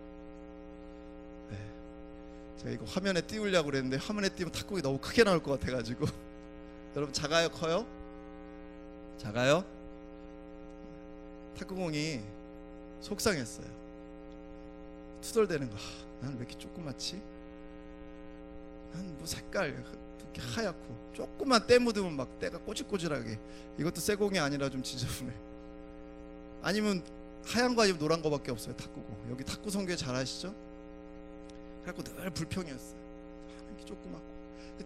네. 제가 이거 화면에 띄우려고 그랬는데 화면에 띄우면 탁구공이 너무 크게 나올 것 같아가지고 여러분 작아요? 커요? 작아요? 탁구공이 속상했어요. 투덜대는 거. 난 왜 이렇게 조그맣지? 난 뭐 색깔 이렇게 하얗고 조금만 때 묻으면 막 때가 꼬질꼬질하게. 이것도 새 공이 아니라 좀 지저분해. 아니면 하얀 거 아니면 노란 거밖에 없어요. 탁구공. 여기 탁구 성교 잘 아시죠? 그래갖고 늘 불평이었어요. 이렇게 조그맣고.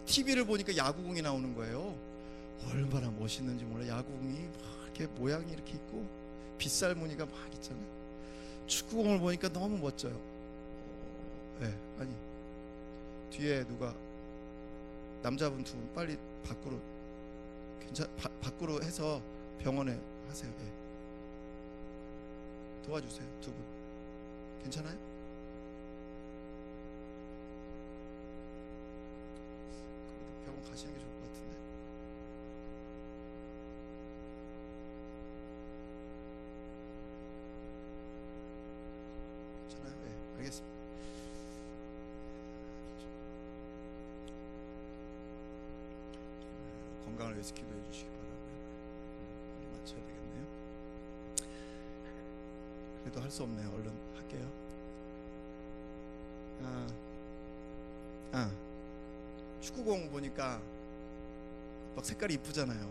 TV를 보니까 야구공이 나오는 거예요. 얼마나 멋있는지 몰라. 야구공이 막 이렇게 모양이 이렇게 있고 빗살 무늬가 막 있잖아요. 축구공을 보니까 너무 멋져요. 네, 아니 뒤에 누가 남자분 두 분 빨리 밖으로 밖으로 해서 병원에 하세요. 네. 도와주세요. 두 분 괜찮아요? 병원 가시는 게 좋을 것 같은데. 괜찮아요? 네, 알겠습니다. 건강을 위해서 기도해 주시기 바라고요. 빨리 맞춰야 되겠네요. 그래도 할 수 없네요. 얼른 할게요. 축구공 보니까 막 색깔이 이쁘잖아요.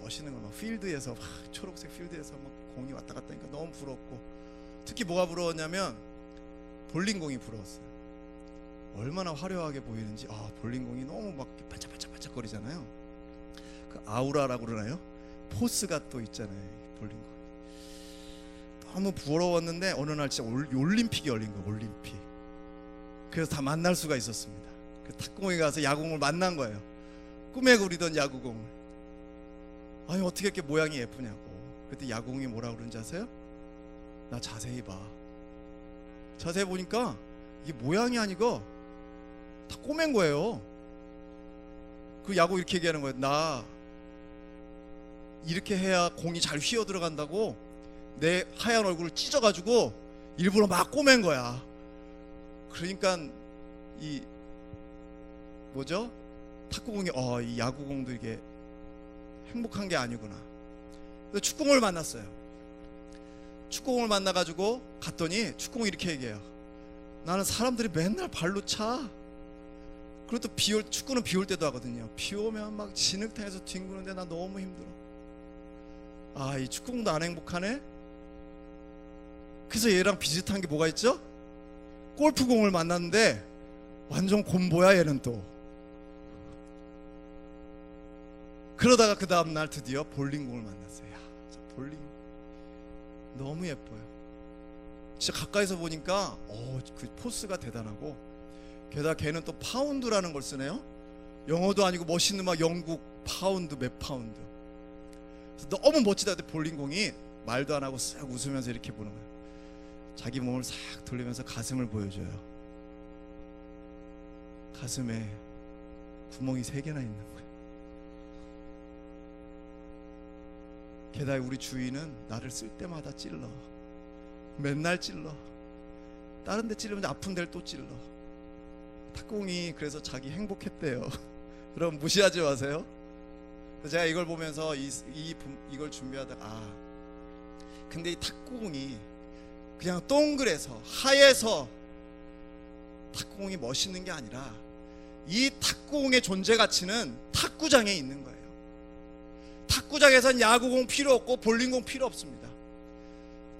멋있는 거 막 필드에서 막 초록색 필드에서 막 공이 왔다 갔다 하니까 너무 부럽고, 특히 뭐가 부러웠냐면 볼링공이 부러웠어요. 얼마나 화려하게 보이는지. 볼링공이 너무 막 반짝반짝거리잖아요. 그 아우라라고 그러나요? 포스가 또 있잖아요. 볼링공. 너무 부러웠는데 어느 날 진짜 올림픽이 열린 거예요. 올림픽. 그래서 다 만날 수가 있었습니다. 그 탁구공에 가서 야구공을 만난 거예요. 꿈에 그리던 야구공을. 아니 어떻게 이렇게 모양이 예쁘냐고. 그때 야구공이 뭐라고 그러는지 아세요? 나 자세히 봐. 자세히 보니까 이게 모양이 아니고 다 꼬맨 거예요. 그 야구 이렇게 얘기하는 거예요. 나 이렇게 해야 공이 잘 휘어 들어간다고 내 하얀 얼굴을 찢어가지고 일부러 막 꼬맨 거야. 그러니까 이 뭐죠? 탁구공이 이 야구공도 이게 행복한 게 아니구나. 그래서 축구공을 만났어요. 축구공을 만나가지고 갔더니 축구공이 이렇게 얘기해요. 나는 사람들이 맨날 발로 차. 그리고 또 축구는 비 올 때도 하거든요. 비 오면 막 진흙탕에서 뒹구는데 나 너무 힘들어. 이 축구공도 안 행복하네. 그래서 얘랑 비슷한 게 뭐가 있죠? 골프공을 만났는데 완전 곰보야 얘는 또. 그러다가 그 다음날 드디어 볼링공을 만났어요. 볼링 너무 예뻐요. 진짜 가까이서 보니까 그 포스가 대단하고, 게다가 걔는 또 파운드라는 걸 쓰네요. 영어도 아니고 멋있는 막 영국 파운드, 몇 파운드. 너무 멋지다. 근데 볼링공이 말도 안 하고 싹 웃으면서 이렇게 보는 거예요. 자기 몸을 싹 돌리면서 가슴을 보여줘요. 가슴에 구멍이 3개나 있는 거예요. 게다가 우리 주인은 나를 쓸 때마다 찔러. 맨날 찔러. 다른 데 찔르면 아픈 데를 또 찔러. 탁구공이 그래서 자기 행복했대요. 여러분 무시하지 마세요. 제가 이걸 보면서 이걸 준비하다가 근데 이 탁구공이 그냥 동그래서 하얘서 탁구공이 멋있는 게 아니라 이 탁구공의 존재 가치는 탁구장에 있는 거예요. 탁구장에선 야구공 필요 없고 볼링공 필요 없습니다.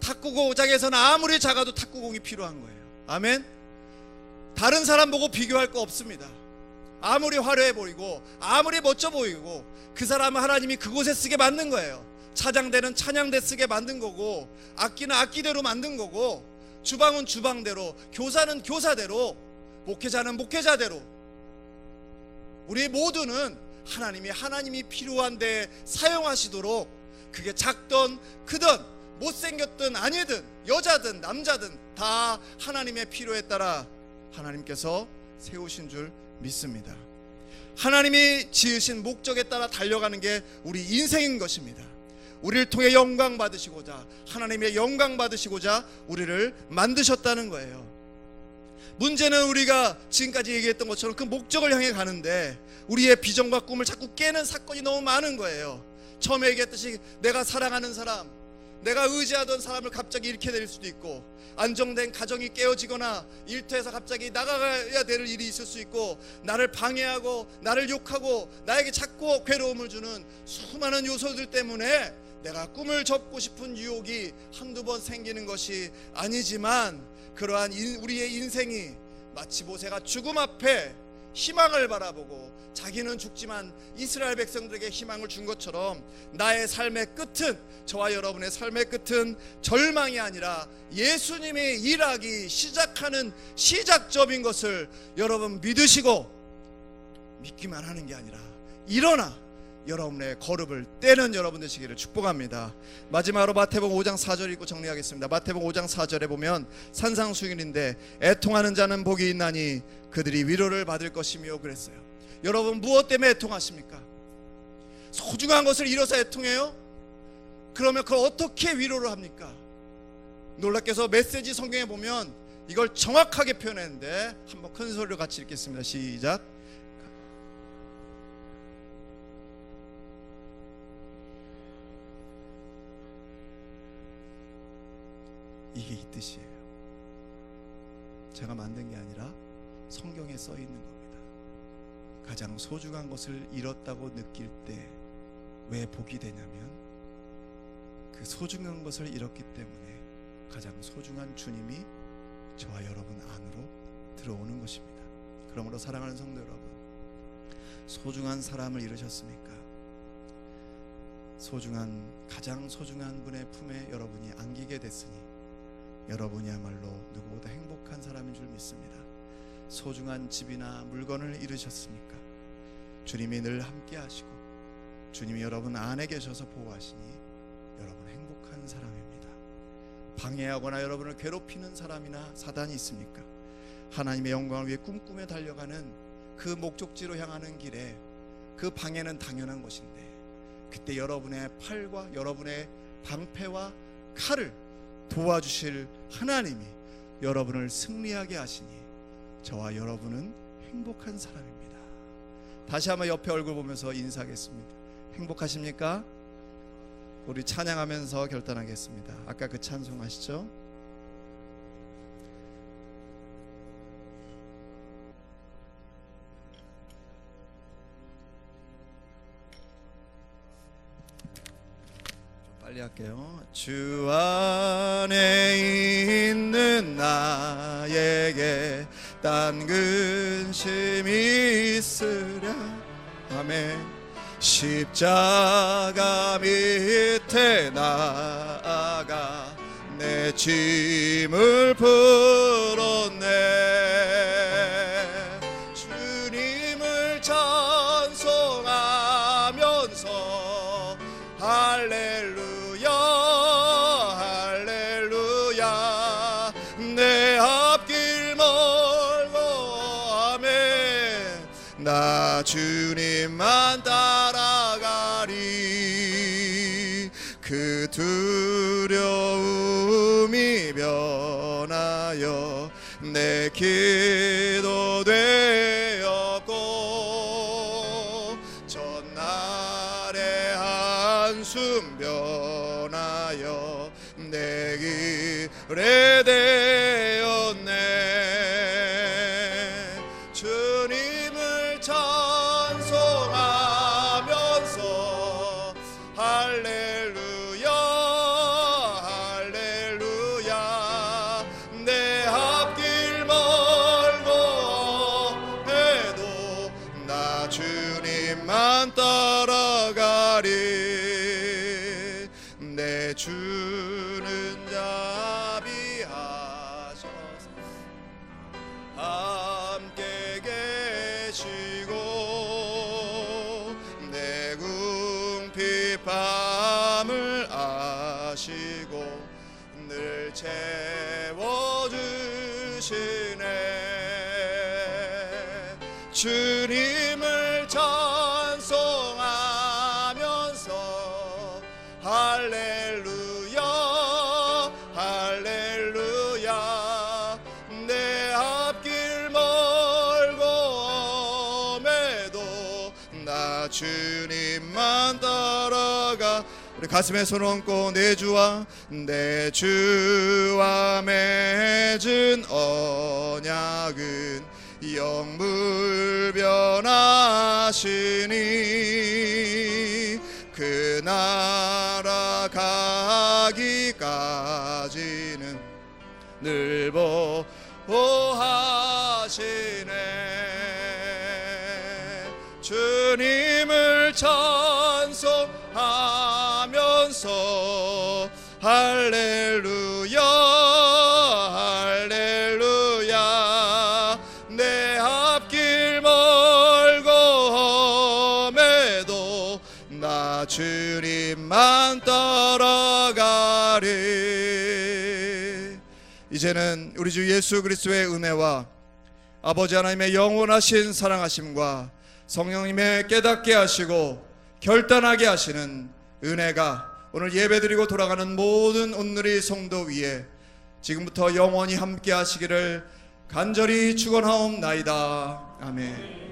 탁구장에서는 아무리 작아도 탁구공이 필요한 거예요. 아멘. 다른 사람 보고 비교할 거 없습니다. 아무리 화려해 보이고 아무리 멋져 보이고 그 사람은 하나님이 그곳에 쓰게 만든 거예요. 차장대는 찬양대 쓰게 만든 거고, 악기는 악기대로 만든 거고, 주방은 주방대로, 교사는 교사대로, 목회자는 목회자대로, 우리 모두는 하나님이 필요한데 사용하시도록, 그게 작든 크든 못생겼든 아니든 여자든 남자든 다 하나님의 필요에 따라 하나님께서 세우신 줄 믿습니다. 하나님이 지으신 목적에 따라 달려가는 게 우리 인생인 것입니다. 우리를 통해 영광 받으시고자, 하나님의 영광 받으시고자 우리를 만드셨다는 거예요. 문제는 우리가 지금까지 얘기했던 것처럼 그 목적을 향해 가는데 우리의 비전과 꿈을 자꾸 깨는 사건이 너무 많은 거예요. 처음에 얘기했듯이 내가 사랑하는 사람, 내가 의지하던 사람을 갑자기 잃게 될 수도 있고, 안정된 가정이 깨어지거나 일터에서 갑자기 나가야 될 일이 있을 수 있고, 나를 방해하고 나를 욕하고 나에게 자꾸 괴로움을 주는 수많은 요소들 때문에 내가 꿈을 접고 싶은 유혹이 한두 번 생기는 것이 아니지만, 그러한 우리의 인생이 마치 모세가 죽음 앞에 희망을 바라보고 자기는 죽지만 이스라엘 백성들에게 희망을 준 것처럼 나의 삶의 끝은, 저와 여러분의 삶의 끝은 절망이 아니라 예수님이 일하기 시작하는 시작점인 것을 여러분 믿으시고, 믿기만 하는 게 아니라 일어나 여러분의 거듭을 떼는 여러분 되시기를 축복합니다. 마지막으로 마태복음 5장 4절 읽고 정리하겠습니다. 마태복음 5장 4절에 보면 산상수훈인데 애통하는 자는 복이 있나니 그들이 위로를 받을 것이며 그랬어요. 여러분 무엇 때문에 애통하십니까? 소중한 것을 잃어서 애통해요? 그러면 그걸 어떻게 위로를 합니까? 놀랍게도 메시지 성경에 보면 이걸 정확하게 표현했는데 한번 큰 소리로 같이 읽겠습니다. 시작. 이게 이 뜻이에요. 제가 만든 게 아니라 성경에 써 있는 겁니다. 가장 소중한 것을 잃었다고 느낄 때 왜 복이 되냐면, 그 소중한 것을 잃었기 때문에 가장 소중한 주님이 저와 여러분 안으로 들어오는 것입니다. 그러므로 사랑하는 성도 여러분, 소중한 사람을 잃으셨습니까? 가장 소중한 분의 품에 여러분이 안기게 됐으니 여러분이야말로 누구보다 행복한 사람인 줄 믿습니다. 소중한 집이나 물건을 잃으셨습니까? 주님이 늘 함께 하시고 주님이 여러분 안에 계셔서 보호하시니 여러분 행복한 사람입니다. 방해하거나 여러분을 괴롭히는 사람이나 사단이 있습니까? 하나님의 영광을 위해 꿈꾸며 달려가는 그 목적지로 향하는 길에 그 방해는 당연한 것인데, 그때 여러분의 팔과 여러분의 방패와 칼을 도와주실 하나님이 여러분을 승리하게 하시니 저와 여러분은 행복한 사람입니다. 다시 한번 옆에 얼굴 보면서 인사하겠습니다. 행복하십니까? 우리 찬양하면서 결단하겠습니다. 아까 그 찬송 아시죠? 빨리 할게요. 주 안에 있는 나에게 딴 근심이 있으랴. 아멘. 십자가 밑에 나아가 내 짐을 풀었네. 주님을 찬송하면서 할렐루야 나 주님만 따라가리. 그 두려움이 변하여 내 기도 되었고, 전날의 한숨 변하여 내 길에 되었네. 주님을 찬송하면서 할렐루야 할렐루야. 내 앞길 멀고 해도 나 주님만 따라가리. 내 주는 자비하셔서 함께 계시고, 내 궁핍함을 아시고 늘 채워주시네. 주님을 찬송하면서 할렐루야 할렐루야. 내 앞길 멀고 험해도 나 주님만 따라가. 우리 가슴에 손 얹고 내 주와 맺은 언약은 영불변하시니, 그 나라 가기까지는 늘 보호하시네. 주님을 찬송하면서 할렐루야 할렐루야. 내 앞길 멀고 험해도 나 주님만 따라가리. 이제는 우리 주 예수 그리스도의 은혜와 아버지 하나님의 영원하신 사랑하심과 성령님의 깨닫게 하시고 결단하게 하시는 은혜가 오늘 예배드리고 돌아가는 모든 온누리 성도 위에 지금부터 영원히 함께 하시기를 간절히 축원하옵나이다. 아멘.